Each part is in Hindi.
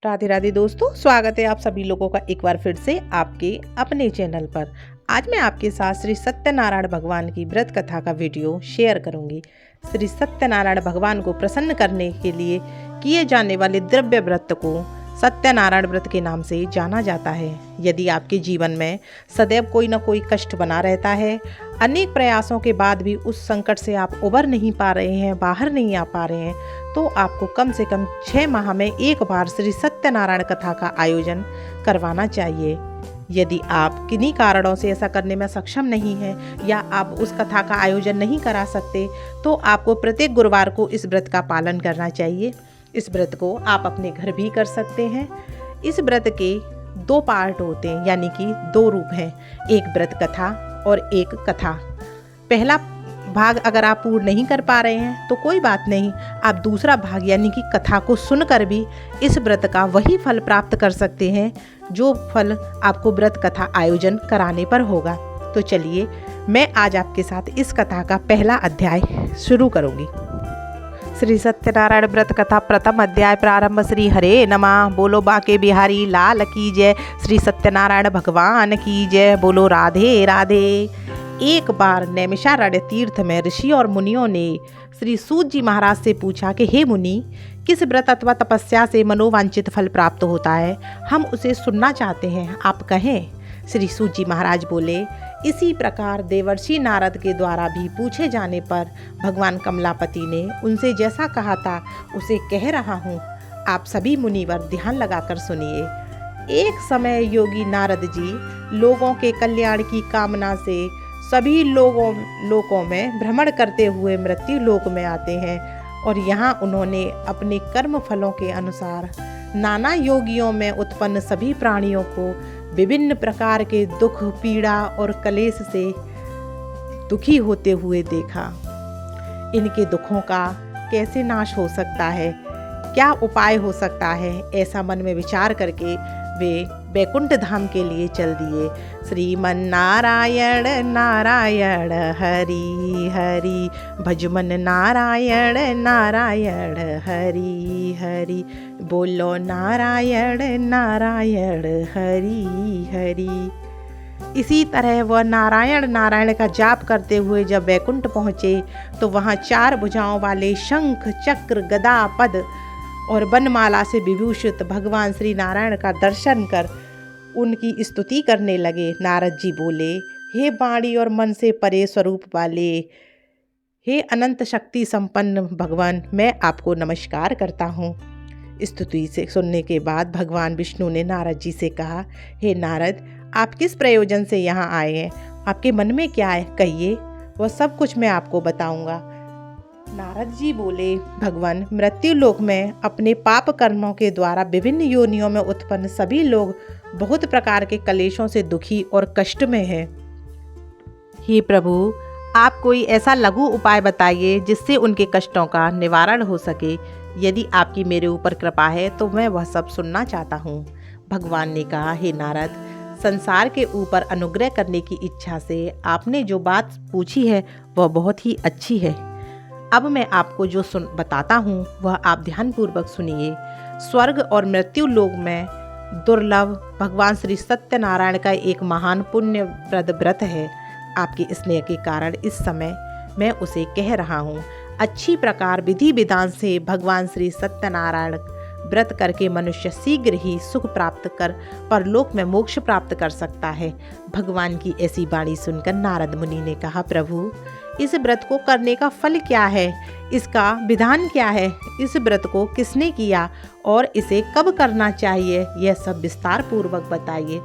राधे राधे दोस्तों, स्वागत है आप सभी लोगों का एक बार फिर से आपके अपने चैनल पर। आज मैं आपके साथ श्री सत्यनारायण भगवान की व्रत कथा का वीडियो शेयर करूंगी। श्री सत्यनारायण भगवान को प्रसन्न करने के लिए किए जाने वाले द्रव्य व्रत को सत्यनारायण व्रत के नाम से जाना जाता है। यदि आपके जीवन में सदैव कोई न कोई कष्ट बना रहता है, अनेक प्रयासों के बाद भी उस संकट से आप उबर नहीं पा रहे हैं, बाहर नहीं आ पा रहे हैं, तो आपको कम से कम 6 माह में एक बार श्री सत्यनारायण कथा का आयोजन करवाना चाहिए। यदि आप किन्हीं कारणों से ऐसा करने में सक्षम नहीं हैं या आप उस कथा का आयोजन नहीं करा सकते, तो आपको प्रत्येक गुरुवार को इस व्रत का पालन करना चाहिए। इस व्रत को आप अपने घर भी कर सकते हैं। इस व्रत के 2 पार्ट होते हैं, यानी कि 2 रूप हैं, एक व्रत कथा और एक कथा। पहला भाग अगर आप पूर्ण नहीं कर पा रहे हैं तो कोई बात नहीं, आप दूसरा भाग यानी कि कथा को सुनकर भी इस व्रत का वही फल प्राप्त कर सकते हैं जो फल आपको व्रत कथा आयोजन कराने पर होगा। तो चलिए मैं आज आपके साथ इस कथा का पहला अध्याय शुरू करूंगी। श्री सत्यनारायण व्रत कथा प्रथम अध्याय प्रारंभ। श्री हरे नमः। बोलो बाके बिहारी लाल की जय। श्री सत्यनारायण भगवान की जय। बोलो राधे राधे। एक बार नैमिषारण्य तीर्थ में ऋषि और मुनियों ने श्री सूत जी महाराज से पूछा कि हे मुनि, किस व्रत अथवा तपस्या से मनोवांछित फल प्राप्त होता है? हम उसे सुनना चाहते हैं, आप कहें। श्री सूत जी महाराज बोले, इसी प्रकार देवर्षि नारद के द्वारा भी पूछे जाने पर भगवान कमलापति ने उनसे जैसा कहा था उसे कह रहा हूँ। आप सभी मुनिवर ध्यान लगाकर सुनिए। एक समय योगी नारद जी लोगों के कल्याण की कामना से सभी लोकों में भ्रमण करते हुए मृत्यु लोक में आते हैं और यहाँ उन्होंने अपने कर्म फलों के अनुसार नाना योगियों में उत्पन्न सभी प्राणियों को विभिन्न प्रकार के दुख, पीड़ा और कलेश से दुखी होते हुए देखा। इनके दुखों का कैसे नाश हो सकता है, क्या उपाय हो सकता है, ऐसा मन में विचार करके वे वैकुंठ धाम के लिए चल दिए। श्रीमन नारायण नारायण हरि हरि, भजमन नारायण नारायण हरि हरि, बोलो नारायण नारायण हरि हरि। इसी तरह वह नारायण नारायण का जाप करते हुए जब वैकुंठ पहुँचे तो वहाँ 4 भुजाओं वाले शंख, चक्र, गदा, पद और वनमाला से विभूषित भगवान श्री नारायण का दर्शन कर उनकी स्तुति करने लगे। नारद जी बोले, हे वाणी और मन से परे स्वरूप वाले, हे अनंत शक्ति संपन्न भगवान, मैं आपको नमस्कार करता हूँ। स्तुति से सुनने के बाद भगवान विष्णु ने नारद जी से कहा, हे नारद, आप किस प्रयोजन से यहाँ आए हैं? आपके मन में क्या है, कहिए, वह सब कुछ मैं आपको बताऊंगा। नारद जी बोले, भगवान, मृत्यु लोक में अपने पाप कर्मों के द्वारा विभिन्न योनियों में उत्पन्न सभी लोग बहुत प्रकार के कलेशों से दुखी और कष्ट में हैं। हे प्रभु, आप कोई ऐसा लघु उपाय बताइए जिससे उनके कष्टों का निवारण हो सके। यदि आपकी मेरे ऊपर कृपा है तो मैं वह सब सुनना चाहता हूँ। भगवान ने कहा, हे नारद, संसार के ऊपर अनुग्रह करने की इच्छा से आपने जो बात पूछी है वह बहुत ही अच्छी है। अब मैं आपको जो बताता हूँ वह आप ध्यानपूर्वक सुनिए। स्वर्ग और मृत्यु लोक में दुर्लभ भगवान श्री सत्यनारायण का एक महान पुण्यप्रद व्रत है। आपके स्नेह के कारण इस समय मैं उसे कह रहा हूँ। अच्छी प्रकार विधि विधान से भगवान श्री सत्यनारायण व्रत करके मनुष्य शीघ्र ही सुख प्राप्त कर परलोक में मोक्ष प्राप्त कर सकता है। भगवान की ऐसी वाणी सुनकर नारद मुनि ने कहा, प्रभु, इस व्रत को करने का फल क्या है, इसका विधान क्या है, इस व्रत को किसने किया और इसे कब करना चाहिए, यह सब विस्तार पूर्वक बताइए।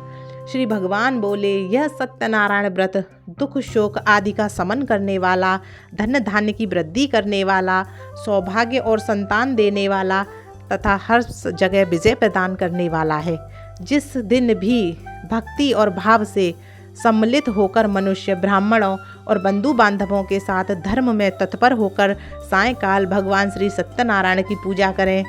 श्री भगवान बोले, यह सत्यनारायण व्रत दुख, शोक आदि का समन करने वाला, धन धान्य की वृद्धि करने वाला, सौभाग्य और संतान देने वाला तथा हर जगह विजय प्रदान करने वाला है। जिस दिन भी भक्ति और भाव से सम्मिलित होकर मनुष्य ब्राह्मणों और बंधु बांधवों के साथ धर्म में तत्पर होकर सायंकाल भगवान श्री सत्यनारायण की पूजा करें,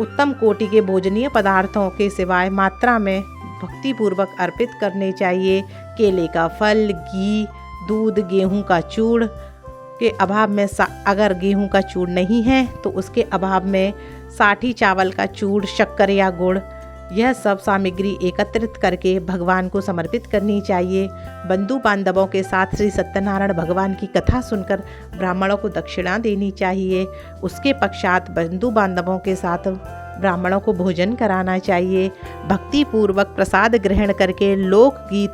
उत्तम कोटि के भोजनीय पदार्थों के सिवाय मात्रा में भक्तिपूर्वक अर्पित करने चाहिए। केले का फल, घी, दूध, गेहूं का चूर्ण के अभाव में अगर गेहूं का चूर्ण नहीं है तो उसके अभाव में साठी चावल का चूड़, शक्कर या गुड़, यह सब सामग्री एकत्रित करके भगवान को समर्पित करनी चाहिए। बंधु बांधवों के साथ श्री सत्यनारायण भगवान की कथा सुनकर ब्राह्मणों को दक्षिणा देनी चाहिए। उसके पश्चात बंधु बांधवों के साथ ब्राह्मणों को भोजन कराना चाहिए। भक्ति पूर्वक प्रसाद ग्रहण करके लोकगीत,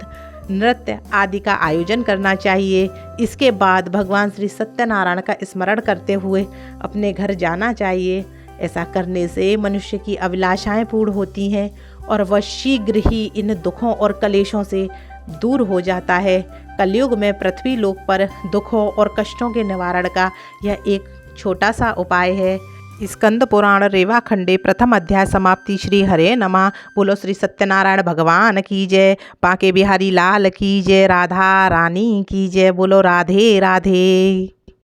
नृत्य आदि का आयोजन करना चाहिए। इसके बाद भगवान श्री सत्यनारायण का स्मरण करते हुए अपने घर जाना चाहिए। ऐसा करने से मनुष्य की अभिलाषाएं पूर्ण होती हैं और वह शीघ्र ही इन दुखों और कलेशों से दूर हो जाता है। कलयुग में पृथ्वी लोक पर दुखों और कष्टों के निवारण का यह एक छोटा सा उपाय है। स्कंद पुराण रेवा खंडे प्रथम अध्याय समाप्ति। श्री हरे नमः। बोलो श्री सत्यनारायण भगवान की जय। बांके बिहारी लाल की जय। राधा रानी की जय। बोलो राधे राधे।